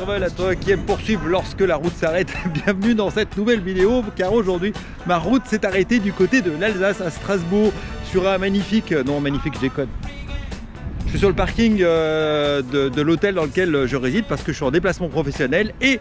gravel, à toi qui aime poursuivre lorsque la route s'arrête, bienvenue dans cette nouvelle vidéo car aujourd'hui ma route s'est arrêtée du côté de l'Alsace à Strasbourg sur un magnifique, non magnifique je déconne. Je suis sur le parking de l'hôtel dans lequel je réside parce que je suis en déplacement professionnel et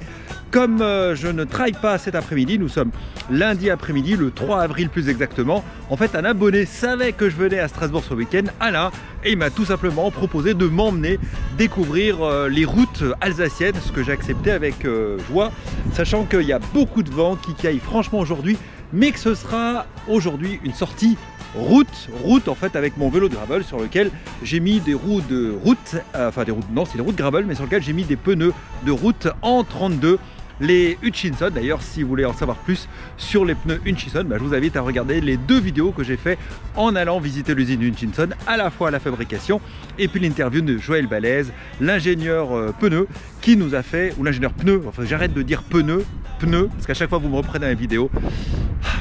comme je ne travaille pas cet après-midi, nous sommes lundi après-midi, le 3 avril plus exactement. En fait, un abonné savait que je venais à Strasbourg ce week-end, Alain, et il m'a tout simplement proposé de m'emmener découvrir les routes alsaciennes, ce que j'ai accepté avec joie, sachant qu'il y a beaucoup de vent qui caille franchement aujourd'hui, mais que ce sera aujourd'hui une sortie route en fait avec mon vélo de gravel sur lequel j'ai mis des roues de route, enfin des routes, non c'est des roues de gravel mais sur lequel j'ai mis des pneus de route en 32, les Hutchinson. D'ailleurs si vous voulez en savoir plus sur les pneus Hutchinson, je vous invite à regarder les deux vidéos que j'ai fait en allant visiter l'usine Hutchinson, à la fois à la fabrication et puis l'interview de Joël Balaise, l'ingénieur pneu qui nous a fait, ou l'ingénieur pneu, enfin j'arrête de dire pneu, parce qu'à chaque fois vous me reprenez dans la vidéo,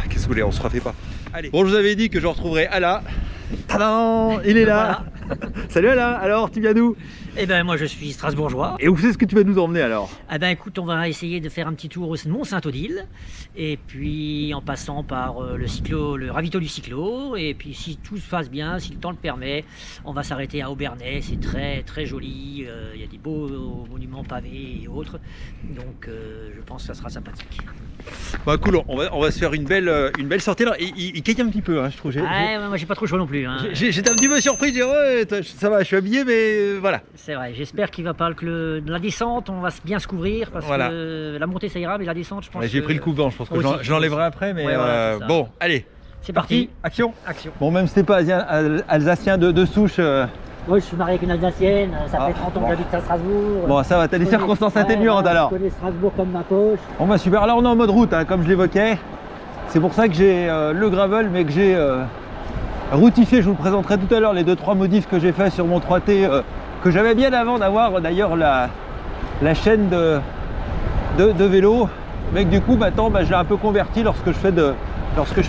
qu'est-ce que vous voulez, on se refait pas. Allez. Bon, je vous avais dit que je retrouverai Alain. Tadam, il est là. Voilà. Salut Alain, alors tu viens d'où? Eh ben moi je suis strasbourgeois. Et où c'est ce que tu vas nous emmener alors? Eh ben écoute, on va essayer de faire un petit tour au Mont-Saint-Odile. Et puis en passant par le ravito du cyclo. Et puis si tout se passe bien, si le temps le permet, on va s'arrêter à Aubernais. C'est très très joli. Il y a des beaux monuments pavés et autres. Donc je pense que ça sera sympathique. Bah cool, on va se faire une belle sortie là. Il caille un petit peu, hein, je trouve. Ouais, moi j'ai pas trop chaud non plus. Hein. J'étais un petit peu surpris, j'ai dit ouais, ça va, je suis habillé, mais voilà. C'est vrai, j'espère qu'il va pas que la descente, on va bien se couvrir parce voilà. Que la montée ça ira, mais la descente, je pense. Ouais, j'ai pris le coupe-vent, je pense que je l'enlèverai après, mais ouais, voilà, bon, allez. C'est parti. Action. Action. Bon, même si t'es pas alsacien de souche. Moi je suis marié avec une Alsacienne, ça fait 30 ans que j'habite à Strasbourg. Bon ça va, t'as des circonstances atténuantes alors. Je connais Strasbourg comme ma poche. Bon bah super, là on est en mode route, hein, comme je l'évoquais. C'est pour ça que j'ai le gravel, mais que j'ai routifié. Je vous le présenterai tout à l'heure, les 2-3 modifs que j'ai fait sur mon 3T, que j'avais bien avant d'avoir d'ailleurs la chaîne de vélo. Mais que du coup maintenant je l'ai un peu converti lorsque je fais de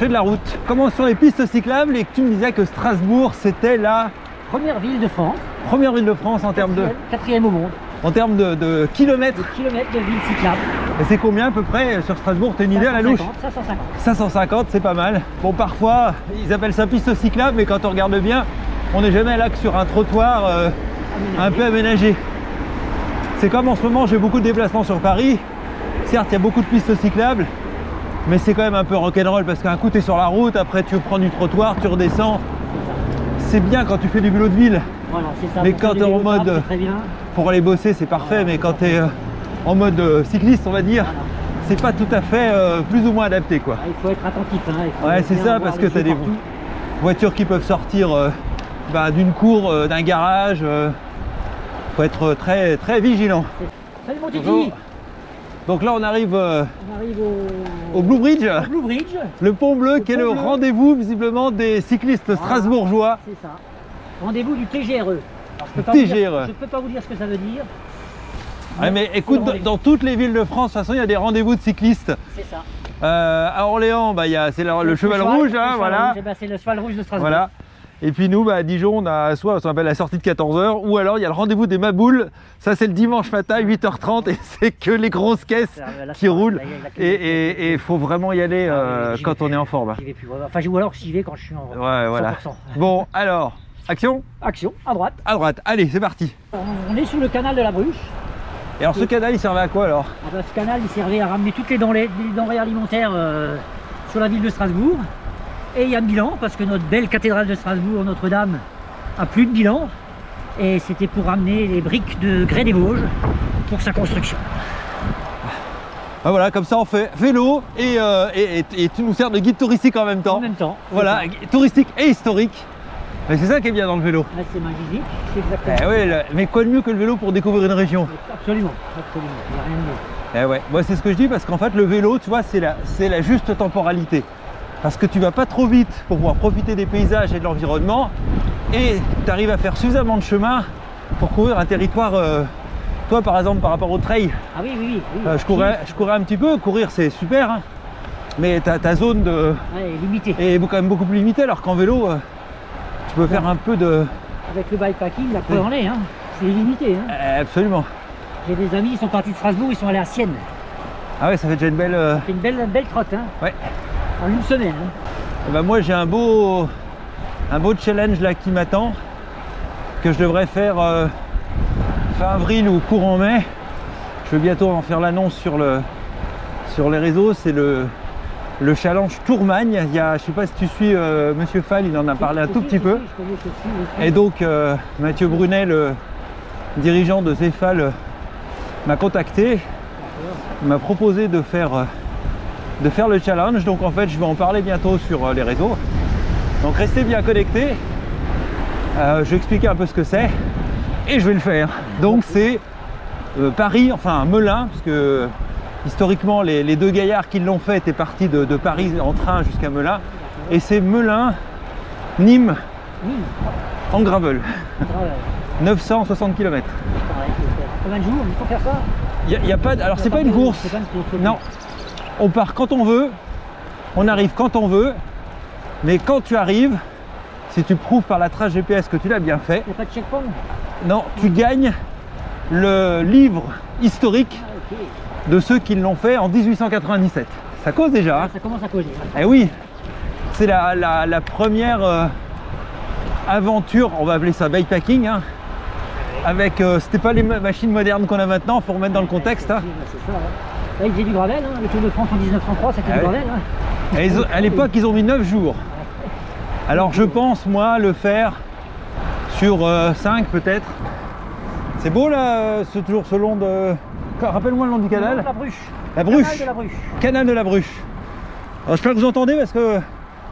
la route. Commençons sur les pistes cyclables et que tu me disais que Strasbourg c'était la... Première ville de France. Première ville de France en termes de... Quatrième au monde. En termes de kilomètres. De kilomètres de ville cyclable. Et c'est combien à peu près sur Strasbourg? T'as une idée à la louche? 550. 550, c'est pas mal. Bon, parfois, ils appellent ça piste cyclable, mais quand on regarde bien, on n'est jamais là que sur un trottoir un peu aménagé. C'est comme en ce moment, j'ai beaucoup de déplacements sur Paris. Certes, il y a beaucoup de pistes cyclables, mais c'est quand même un peu rock'n'roll parce qu'un coup, tu es sur la route, après tu prends du trottoir, tu redescends. C'est bien quand tu fais du vélo de ville, voilà, ça, mais quand tu es en mode pour aller bosser c'est parfait, mais quand tu es en mode cycliste on va dire, voilà. C'est pas tout à fait plus ou moins adapté quoi. Il faut être attentif, hein, ouais c'est ça, parce que tu as des voitures qui peuvent sortir d'une cour, d'un garage, faut être très très vigilant. Salut mon Titi. Donc là on arrive au Blue Bridge. Le pont bleu qui est le rendez-vous visiblement des cyclistes strasbourgeois. C'est ça. Rendez-vous du TGRE. Alors, je peux pas vous dire ce que ça veut dire. Ouais, mais écoute, dans toutes les villes de France, de toute façon, il y a des rendez-vous de cyclistes. C'est ça. À Orléans, c'est le cheval rouge, hein, voilà. C'est le cheval rouge de Strasbourg. Voilà. Et puis nous, à Dijon, on a soit ce qu'on appelle la sortie de 14 h, ou alors il y a le rendez-vous des Maboules. Ça, c'est le dimanche matin, 8 h 30, et c'est que les grosses caisses qui roulent. Et il faut vraiment y aller quand on est en forme. J'y vais plus. Enfin, ou alors j'y vais quand je suis en 100%. Ouais, voilà. Bon, alors, action. Action, à droite. À droite, allez, c'est parti. On est sous le canal de la Bruche. Et alors, ce canal, il servait à quoi alors? Ce canal, il servait à ramener toutes les denrées alimentaires sur la ville de Strasbourg. Et il y a un bilan, parce que notre belle cathédrale de Strasbourg, Notre-Dame, a plus de bilan. Et c'était pour ramener les briques de grès des Vosges pour sa construction. Ah voilà, comme ça on fait vélo et tu nous sers de guide touristique en même temps. En même temps. Voilà, touristique et historique. Mais c'est ça qui est bien dans le vélo. C'est magique, c'est exactement. Ouais, mais quoi de mieux que le vélo pour découvrir une région? Absolument, absolument, il n'y a rien de mieux. Ouais, moi c'est ce que je dis parce qu'en fait le vélo, tu vois, c'est la juste temporalité. Parce que tu vas pas trop vite pour pouvoir profiter des paysages et de l'environnement et tu arrives à faire suffisamment de chemin pour courir un territoire. Toi par exemple par rapport au trail, ah oui. Je courais un petit peu, courir c'est super, hein, mais ta zone limitée. Est quand même beaucoup plus limitée, alors qu'en vélo tu peux faire un peu de... Avec le bikepacking, la preuve en est, hein. C'est limité. Hein. Absolument. J'ai des amis, ils sont partis de Strasbourg, ils sont allés à Sienne. Ah ouais, ça fait déjà une belle... C'est une belle trotte, hein. Ouais. En une semaine. Hein. Et ben moi j'ai un beau challenge là qui m'attend, que je devrais faire fin avril ou courant mai. Je vais bientôt en faire l'annonce sur les réseaux. C'est le challenge Tourmagne. Il y a, je sais pas si tu suis Monsieur Fall, il en a parlé un tout petit peu. Et donc Mathieu Brunet, le dirigeant de Zefal, m'a contacté. Il m'a proposé de faire le challenge. Donc en fait je vais en parler bientôt sur les réseaux. Donc restez bien connectés. Je vais expliquer un peu ce que c'est et je vais le faire. Donc c'est Paris, enfin Melun, parce que historiquement les deux gaillards qui l'ont fait étaient partis de Paris en train jusqu'à Melun. Et c'est Melun, Nîmes, en gravel. 960 km. Combien de jours il faut faire ça? Il y a pas, alors c'est pas une course. Non, on part quand on veut, on arrive quand on veut, mais quand tu arrives, si tu prouves par la trace GPS que tu l'as bien fait, il n'y a pas de checkpoint? Non, tu gagnes le livre historique de ceux qui l'ont fait en 1897. Ça cause déjà. Ça commence à causer. Eh oui, c'est la première aventure, on va appeler ça bikepacking, hein, avec, c'était pas les machines modernes qu'on a maintenant, faut remettre dans le contexte. Hein. C'est ça, hein. Là, il faisait du gravel, hein. Le Tour de France en 1903, c'était du gravel. Hein. Et à l'époque, ils ont mis 9 jours. Alors je pense, moi, le faire sur 5 peut-être. C'est beau là, toujours ce long de... Rappelle-moi le nom du canal. La Bruche. La Bruche. Canal de la Bruche. Canal de la Bruche. Alors j'espère que vous entendez parce que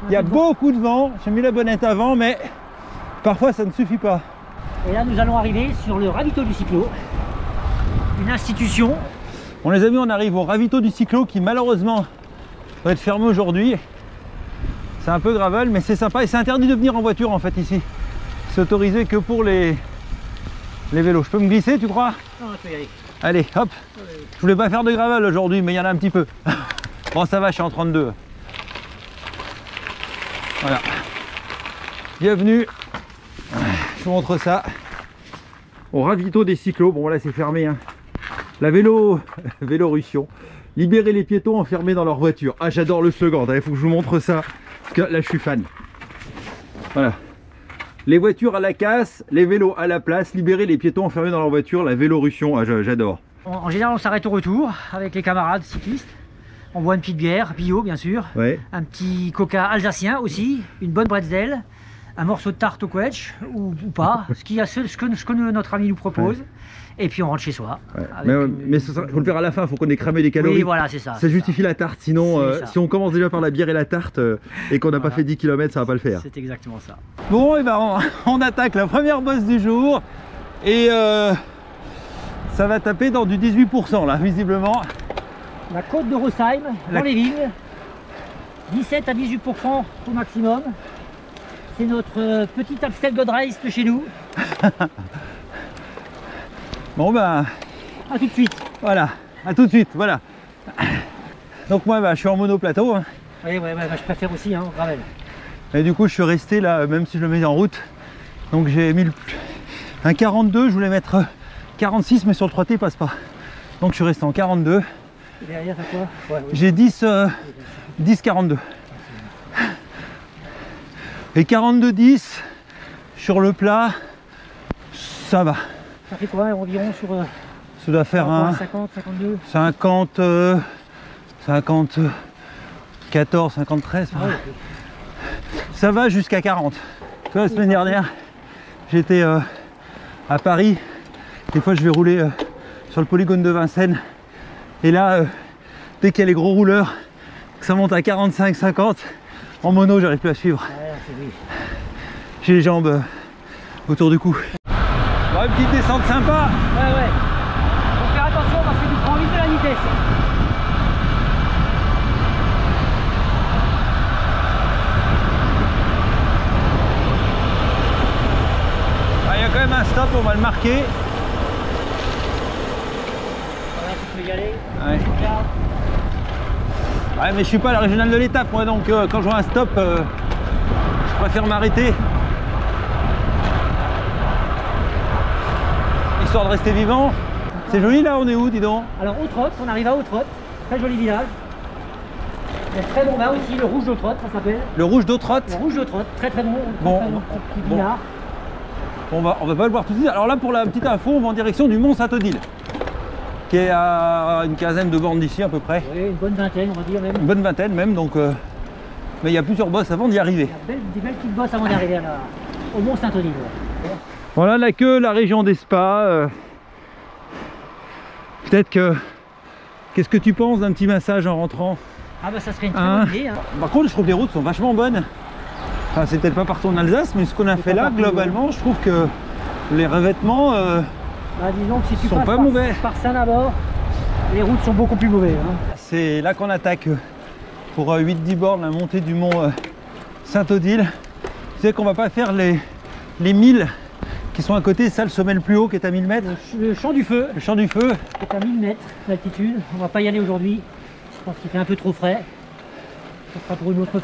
il y a beaucoup de vent. J'ai mis la bonnette avant, mais parfois ça ne suffit pas. Et là nous allons arriver sur le ravito du cyclo. Une institution. Bon les amis, on arrive au ravito du cyclo qui malheureusement va être fermé aujourd'hui. C'est un peu gravel mais c'est sympa et c'est interdit de venir en voiture en fait ici. C'est autorisé que pour les vélos. Je peux me glisser, tu crois? Non, je peux y aller. Allez, hop. Je voulais pas faire de gravel aujourd'hui, mais il y en a un petit peu. Bon, ça va, je suis en 32. Voilà. Bienvenue. Je vous montre ça. Au ravito des cyclos. Bon, là, c'est fermé. Hein. La Vélorussion. Libérer les piétons enfermés dans leur voiture. Ah, j'adore le slogan. Il faut que je vous montre ça. Parce que là, je suis fan. Voilà. Les voitures à la casse, les vélos à la place, libérer les piétons enfermés dans leur voiture, la Vélorussion, ah, j'adore. En général, on s'arrête au retour avec les camarades cyclistes. On boit une petite bière, bio bien sûr, ouais. Un petit coca alsacien aussi, une bonne bretzel, un morceau de tarte au quetch ou pas, ce que notre ami nous propose. Ouais. Et puis on rentre chez soi. Ouais. Mais il faut le faire à la fin, il faut qu'on ait cramé les calories. Oui, voilà, c'est ça. Ça justifie la tarte, sinon si on commence déjà par la bière et la tarte et qu'on n'a pas fait 10 km, ça va pas le faire. C'est exactement ça. Bon, et ben on attaque la première bosse du jour et ça va taper dans du 18% là, visiblement. La côte de Rosheim, dans les vignes, 17 à 18% au maximum. C'est notre petit Amstel Gold Race de chez nous. Bon ben, à tout de suite. Voilà, à tout de suite, voilà. Donc moi je suis en monoplateau. Hein. Oui, je préfère aussi hein, gravel. Et du coup je suis resté là, même si je le mets en route. Donc j'ai mis un 42, je voulais mettre 46 mais sur le 3T il passe pas. Donc je suis resté en 42. Et derrière t'as quoi? Ouais, oui. J'ai 10-42. Et 42-10 sur le plat, ça va. Ça fait quoi environ sur... Ça doit faire un... 50, 52 50, 14, 53. Ah, ouais. Ça va jusqu'à 40. Tu vois, la semaine dernière, j'étais à Paris. Des fois, je vais rouler sur le polygone de Vincennes. Et là, dès qu'il y a les gros rouleurs, que ça monte à 45, 50, en mono, j'arrive plus à suivre. Ouais, j'ai les jambes autour du cou. Bon, une petite descente sympa. Ouais. Faut faire attention parce que tu prends vite de la vitesse. Il y a quand même un stop, on va le marquer. Voilà, tu peux y aller. Ouais. Ouais, mais je suis pas à la régionale de l'étape, moi, donc quand je vois un stop, je préfère m'arrêter. Histoire de rester vivant. C'est joli là, on est où, dis donc? Alors Autrotte, on arrive à Autrotte, très joli village. Il y a très bon vin aussi, le rouge d'Autrotte, ça s'appelle. Le rouge d'Autrotte? Le rouge d'Autrotte, très bon. Bon, très bon, petit bon. pinard. On va pas le voir tout de suite. Alors là, pour la petite info, on va en direction du Mont Saint-Odile, qui est à une quinzaine de bornes d'ici à peu près. Oui, une bonne vingtaine, on va dire même. Une bonne vingtaine même, donc... mais il y a plusieurs bosses avant d'y arriver. Il y a des belles petites bosses avant d'arriver au Mont Saint-Odile. Voilà la queue, la région des spas. Peut-être que... Qu'est-ce que tu penses d'un petit massage en rentrant? Ah bah ça serait une très bonne idée. Hein. Par contre, je trouve que les routes sont vachement bonnes. Enfin, c'est peut-être pas partout en Alsace, mais ce qu'on a fait là, globalement, je trouve que les revêtements disons que si tu sont passes pas mauvais. Par Saint-Nabord, les routes sont beaucoup plus mauvaises. Hein. C'est là qu'on attaque pour 8-10 bornes la montée du mont Saint-Odile. Tu sais qu'on va pas faire les 1000 qui sont à côté, ça le sommet le plus haut qui est à 1000 mètres. Le champ du feu. Le champ du feu. Qui est à 1000 mètres d'altitude. On va pas y aller aujourd'hui. Je pense qu'il fait un peu trop frais. Ça sera pour une autre fois.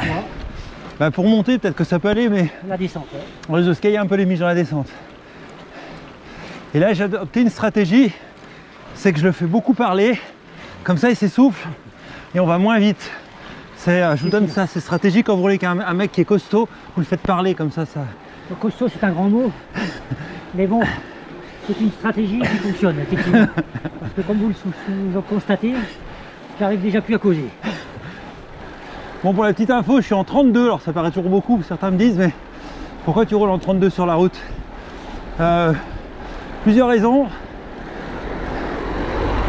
Bah pour monter, peut-être que ça peut aller, mais la descente. Ouais. On risque de se cailler un peu les miches dans la descente. Et là, j'ai adopté une stratégie, c'est que je le fais beaucoup parler, comme ça il s'essouffle et on va moins vite. Je vous donne ça, c'est stratégique quand vous roulez avec un mec qui est costaud, vous le faites parler comme ça. Le costaud, c'est un grand mot, mais bon, c'est une stratégie qui fonctionne, effectivement. Parce que comme vous le constatez, j'arrive déjà plus à causer. Bon, pour la petite info, je suis en 32, alors ça paraît toujours beaucoup, certains me disent, mais pourquoi tu roules en 32 sur la route? Plusieurs raisons.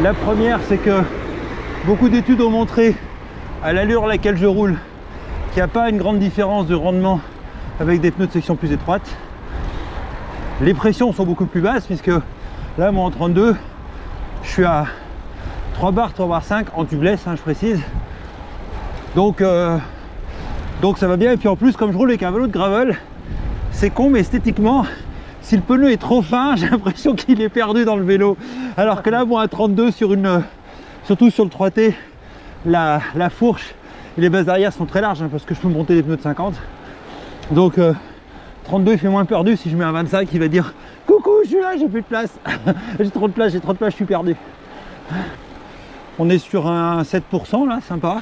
La première, c'est que beaucoup d'études ont montré, à l'allure à laquelle je roule, qu'il n'y a pas une grande différence de rendement avec des pneus de section plus étroite. Les pressions sont beaucoup plus basses, puisque là, moi en 32, je suis à 3 bars 5 en tubeless, hein, je précise. Donc ça va bien, et puis en plus comme je roule avec un vélo de gravel, c'est con mais esthétiquement, si le pneu est trop fin, j'ai l'impression qu'il est perdu dans le vélo. Alors que là, moi à 32 surtout sur le 3T, la fourche et les bases arrière sont très larges, hein, parce que je peux monter des pneus de 50. Donc 32 il fait moins perdu. Si je mets un 25, il va dire coucou, je suis là, j'ai plus de place. J'ai trop de place, je suis perdu. On est sur un 7% là, sympa.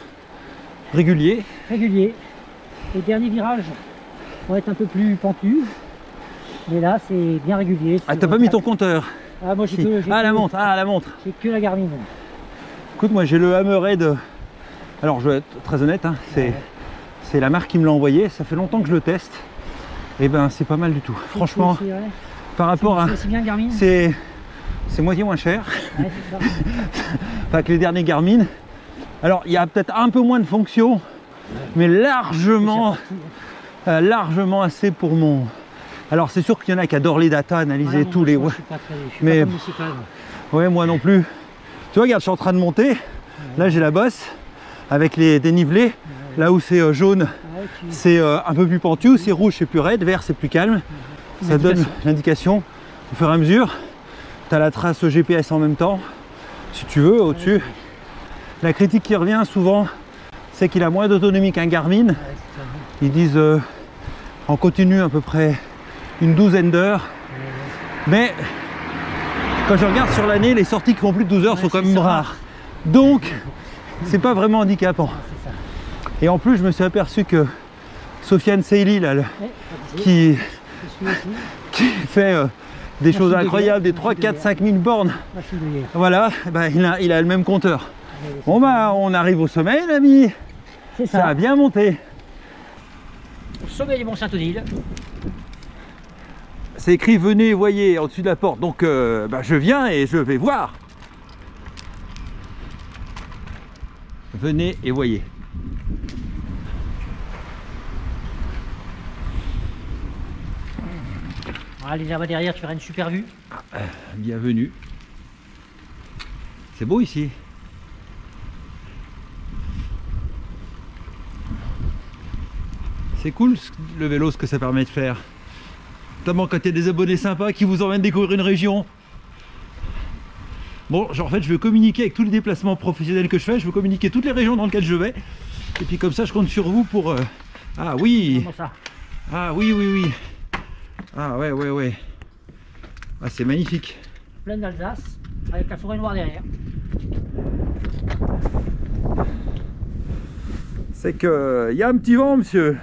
Régulier. Les derniers virages vont être un peu plus pentus, mais là c'est bien régulier. Ah, t'as pas mis ton compteur? Ah, moi j'ai si. que la montre, la montre. J'ai que la Garmin. Écoute, moi j'ai le Hammerhead. Alors je vais être très honnête, hein, c'est la marque qui me l'a envoyé. Ça fait longtemps que je le teste. Et ben c'est pas mal du tout. Franchement, par rapport à. C'est bien Garmin. C'est moitié moins cher. Ouais, c'est ça. Enfin que les derniers Garmin. Alors il y a peut-être un peu moins de fonctions, mais largement assez pour mon... Alors c'est sûr qu'il y en a qui adorent les data, analyser tous les... Je suis pas très... je suis pas comme ouais, moi non plus. Tu vois, regarde, je suis en train de monter. Là j'ai la bosse avec les dénivelés. Là où c'est jaune, c'est un peu plus pentu. Où c'est rouge, c'est plus raide. Vert, c'est plus calme. Ça donne l'indication au fur et à mesure. Tu as la trace GPS en même temps, si tu veux, au-dessus. La critique qui revient souvent, c'est qu'il a moins d'autonomie qu'un Garmin. Ils disent en continu à peu près une douzaine d'heures. Mais quand je regarde sur l'année, les sorties qui font plus de 12 heures sont quand même rares. Donc, c'est pas vraiment handicapant. Et en plus, je me suis aperçu que Sofiane Seili, là, qui fait des choses incroyables, des 3, 4, 5 000 bornes. Voilà, ben, il a le même compteur. Bon bah on arrive au sommet, l'ami. C'est ça. Ça a bien monté. Au sommet du Mont Saint-Odile. C'est écrit venez et voyez au-dessus de la porte. Donc bah, je viens et je vais voir. Venez et voyez. Voilà, les là-bas derrière, tu verras une super vue. Bienvenue. C'est beau ici. C'est cool le vélo, ce que ça permet de faire. Notamment quand il y a des abonnés sympas qui vous emmènent découvrir une région. Bon, genre, en fait, je veux communiquer avec tous les déplacements professionnels que je fais. Je veux communiquer toutes les régions dans lesquelles je vais. Et puis comme ça, je compte sur vous pour... Ah oui. Comment ça? Ah oui, oui, oui. Ah ouais, ouais, ouais. Ah, c'est magnifique. Plein d'Alsace. avec la forêt noire derrière. C'est que il y a un petit vent, monsieur.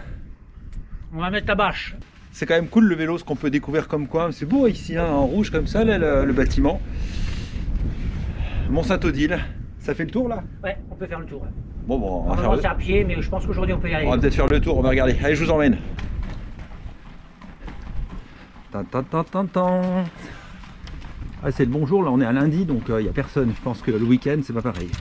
On va mettre la bâche. C'est quand même cool le vélo, ce qu'on peut découvrir comme quoi. C'est beau ici, hein, en rouge comme ça, là, le bâtiment. Mont-Saint-Odile. Ça fait le tour là? Ouais, on peut faire le tour. Bon, on va On va faire commencer à pied, mais je pense qu'aujourd'hui on peut y aller. On va peut-être faire le tour, on va regarder. Allez, je vous emmène. Ah, c'est le bonjour, là on est à lundi, donc il n'y a personne. Je pense que le week-end, c'est pas pareil.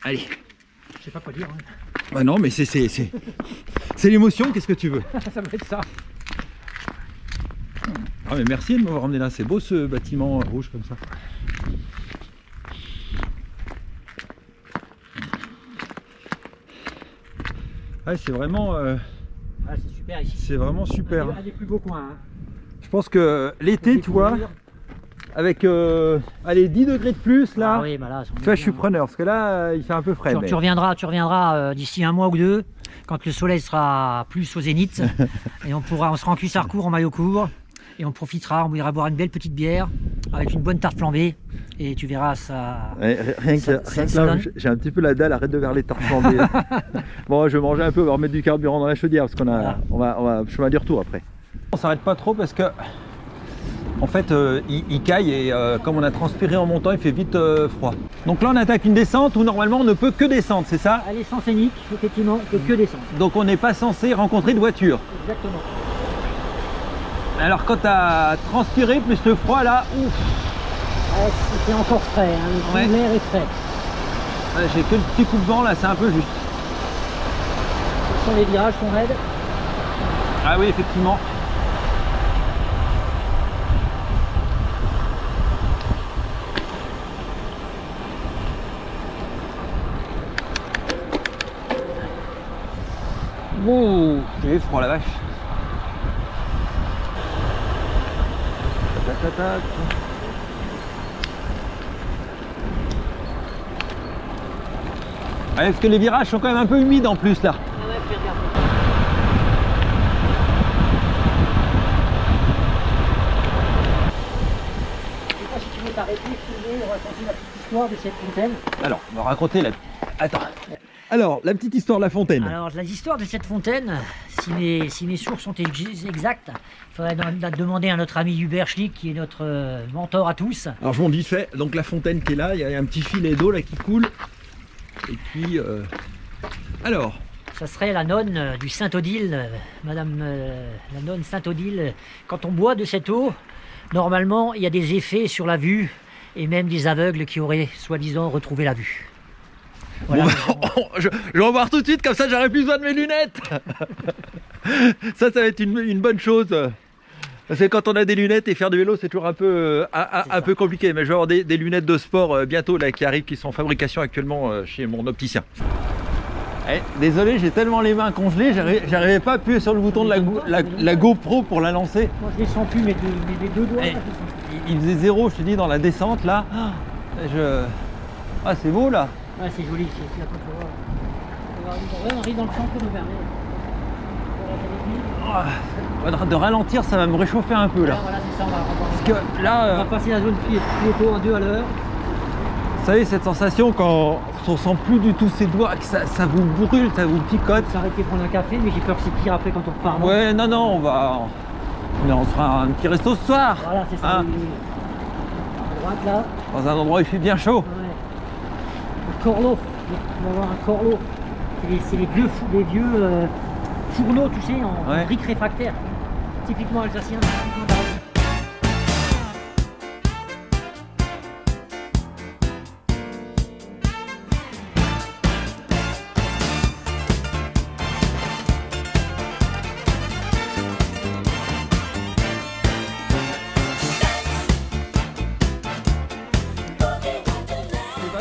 Allez. Je sais pas quoi dire. Hein. Bah non, mais c'est l'émotion, qu'est-ce que tu veux? Ça va être ça. Ah mais merci de m'avoir emmené là, c'est beau ce bâtiment rouge comme ça. Ouais, c'est vraiment... Ah, c'est super ici. C'est vraiment super. Un des plus beaux coins. Hein. Je pense que l'été, tu vois, avec allez, 10 degrés de plus là, ah oui, bah là tu vois, je suis preneur parce que là il fait un peu frais. Tu reviendras d'ici un mois ou deux quand le soleil sera plus au zénith et on sera en cuissard court, en maillot court et on profitera, on ira boire une belle petite bière avec une bonne tarte flambée et tu verras ça. Ouais, rien que là, j'ai un petit peu la dalle, arrête de vers les tartes flambées. Bon, je vais manger un peu, on va remettre du carburant dans la chaudière parce qu'on a, voilà. on va chemin du retour après. On s'arrête pas trop parce que en fait il caille et comme on a transpiré en montant, il fait vite froid. Donc là on attaque une descente où normalement on ne peut que descendre, c'est ça? Elle est sans scénique, effectivement, on peut que descendre. Donc on n'est pas censé rencontrer de voiture. Exactement. Alors quand tu as transpiré plus le froid là, ouf. C'est encore frais, hein. Ouais. L'air est frais. J'ai que le petit coup de vent là, c'est un peu juste. Ce sont les virages qu'on aide. Ah oui, effectivement. Wow, j'ai froid la vache. Ouais, parce que les virages sont quand même un peu humides en plus là. Ah ouais, fais regarder. Je sais pas si tu veux t'arrêter, filmer, raconter la petite histoire de cette fontaine. Alors, on va raconter la... Attends. Alors, la petite histoire de la fontaine. Alors, l'histoire de cette fontaine, si mes sources sont exactes, il faudrait demander à notre ami Hubert Schlick, qui est notre mentor à tous. Alors, je m'en dis fait. Donc, la fontaine qui est là, il y a un petit filet d'eau là qui coule. Et puis, alors, ça serait la nonne du Saint-Odile, madame la nonne Saint-Odile. Quand on boit de cette eau, normalement, il y a des effets sur la vue, et même des aveugles qui auraient, soi-disant, retrouvé la vue. Voilà. Bon, je vais en voir tout de suite, comme ça j'aurai plus besoin de mes lunettes. Ça va être une bonne chose. Parce que quand on a des lunettes et faire du vélo, c'est toujours un peu compliqué. Mais je vais avoir des lunettes de sport bientôt là, qui arrivent, qui sont en fabrication actuellement chez mon opticien. Eh, désolé, j'ai tellement les mains congelées, j'arrivais pas à appuyer sur le bouton de la GoPro pour la lancer. Moi je les sens plus, mes deux doigts. Eh, il faisait zéro, je te dis, dans la descente là. Ah, c'est beau là. Ouais, c'est joli ici. Attends, on arrive dans le centre de Vernet. De ralentir, ça va me réchauffer un peu là. Ouais, voilà, c'est ça, Parce que là, on va passer la zone piéton à 2 à l'heure. Vous savez, cette sensation quand on sent plus du tout ses doigts, que ça vous brûle, ça vous picote. On s'arrêter prendre un café, mais j'ai peur que c'est pire après quand on repart. Ouais, non, on fera un petit resto ce soir. Voilà, c'est ça. Hein, à droite là. dans un endroit où il fait bien chaud. Ouais. Un corlo. On va voir un corlo. C'est les vieux fourneaux, tu sais, en briques réfractaires. Typiquement alsacien, typiquement d'Arles.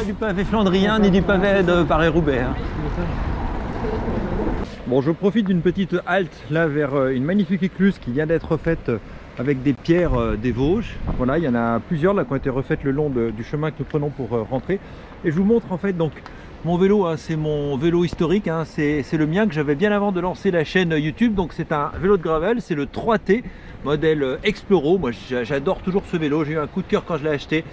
Du pavé flandrien ni du pavé de Paris-Roubaix. Hein. Bon, je profite d'une petite halte là vers une magnifique écluse qui vient d'être faite avec des pierres des Vosges. Voilà, il y en a plusieurs là qui ont été refaites le long du chemin que nous prenons pour rentrer. Et je vous montre en fait donc mon vélo, hein, c'est mon vélo historique, hein, c'est le mien que j'avais bien avant de lancer la chaîne YouTube. Donc c'est un vélo de gravel, c'est le 3T modèle Exploro. Moi j'adore toujours ce vélo, j'ai eu un coup de cœur quand je l'ai acheté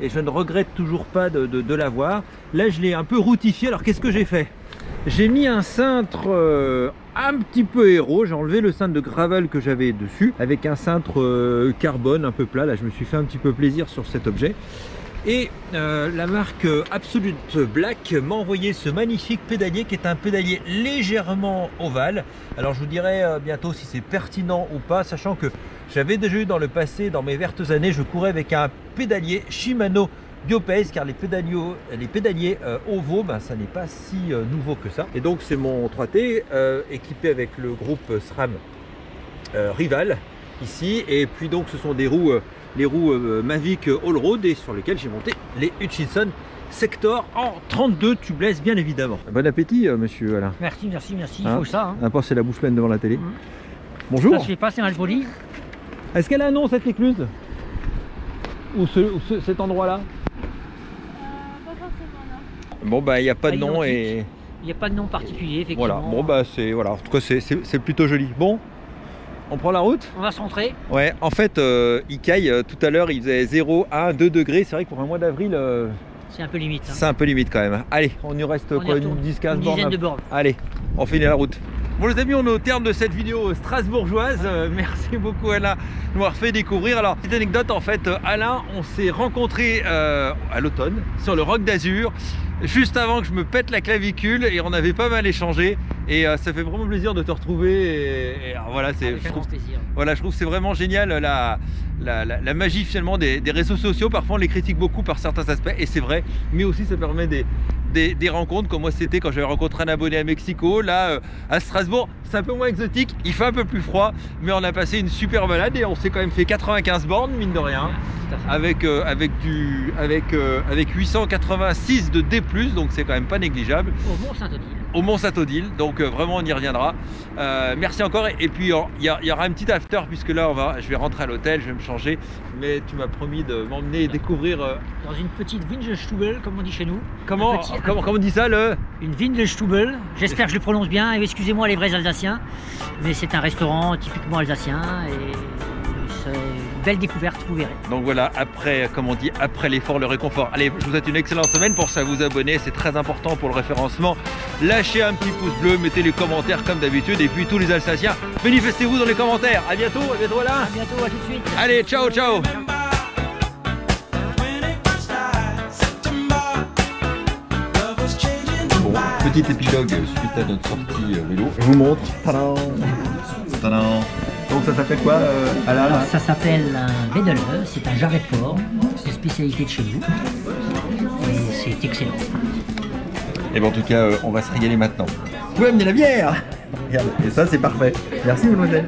et je ne regrette toujours pas de l'avoir. Là je l'ai un peu routifié. Alors qu'est-ce que j'ai fait? J'ai mis un cintre un petit peu héros, j'ai enlevé le cintre de gravel que j'avais dessus avec un cintre carbone un peu plat. Là je me suis fait un petit peu plaisir sur cet objet. Et la marque Absolute Black m'a envoyé ce magnifique pédalier qui est un pédalier légèrement ovale. Alors je vous dirai bientôt si c'est pertinent ou pas, sachant que j'avais déjà eu dans le passé, dans mes vertes années, je courais avec un pédalier Shimano Biopace, car les pédaliers ovaux, ben, ça n'est pas si nouveau que ça. Et donc c'est mon 3T équipé avec le groupe SRAM Rival ici. Et puis donc ce sont des roues les roues Mavic All Road et sur lesquelles j'ai monté les Hutchinson Sector en 32 tubeless bien évidemment. Bon appétit monsieur Alain. Merci, il faut ça. Hein. À part c'est la bouche pleine devant la télé. Bonjour. Ça se fait pas, c'est mal poli. Est-ce qu'elle a un nom cette écluse? Ou cet endroit là? Pas forcément non. Bon bah il n'y a pas de nom et... Il n'y a pas de nom particulier effectivement. Voilà, bon bah c'est... Voilà, en tout cas c'est plutôt joli. Bon, on prend la route? On va se rentrer. Ouais, en fait, il caille. Tout à l'heure, il faisait 0, 1, 2 degrés. C'est vrai que pour un mois d'avril, c'est un peu limite. Hein. C'est un peu limite quand même. Allez, on nous reste quoi, une 10-15 bornes? Dizaine de bornes. Allez, on finit la route. Bon les amis, on est au terme de cette vidéo strasbourgeoise. Merci beaucoup Alain de nous avoir fait découvrir. Alors, petite anecdote en fait, Alain, on s'est rencontrés à l'automne sur le Roc d'Azur, juste avant que je me pète la clavicule et on avait pas mal échangé. Et ça fait vraiment plaisir de te retrouver. Et alors, voilà, c'est... Voilà, je trouve que c'est vraiment génial la magie finalement des réseaux sociaux. Parfois on les critique beaucoup par certains aspects et c'est vrai, mais aussi ça permet des rencontres comme moi c'était quand j'avais rencontré un abonné à Mexico. Là à Strasbourg c'est un peu moins exotique, il fait un peu plus froid, mais on a passé une super balade et on s'est quand même fait 95 bornes mine de rien, avec 886 de D+, donc c'est quand même pas négligeable. Au Mont-Saint-Odile. Au Mont-Saint-Odile, donc vraiment on y reviendra. Merci encore et puis il y aura un petit after puisque là je vais rentrer à l'hôtel, je vais me changer, mais tu m'as promis de m'emmener découvrir dans une petite Windstube comme on dit chez nous. Comment on dit ça Une Windstube, j'espère que je le prononce bien, et excusez-moi les vrais Alsaciens, mais c'est un restaurant typiquement alsacien et c'est une belle découverte, vous verrez. Donc voilà, après, comme on dit, après l'effort, le réconfort. Allez, je vous souhaite une excellente semaine. Pour ça, vous abonner, c'est très important pour le référencement. Lâchez un petit pouce bleu, mettez les commentaires comme d'habitude. Et puis tous les Alsaciens, manifestez-vous dans les commentaires. À bientôt Alain. À bientôt, à tout de suite. Allez, ciao, ciao. Bon, petit épilogue suite à notre sortie vélo. Je vous montre. Tadam. Tadam. Donc ça s'appelle quoi Alain? Alors, ça s'appelle un Wedele, c'est un jarret de porc, c'est une spécialité de chez nous et c'est excellent. Et bien en tout cas on va se régaler maintenant. Vous pouvez amener la bière. Regarde, et ça c'est parfait. Merci mademoiselle.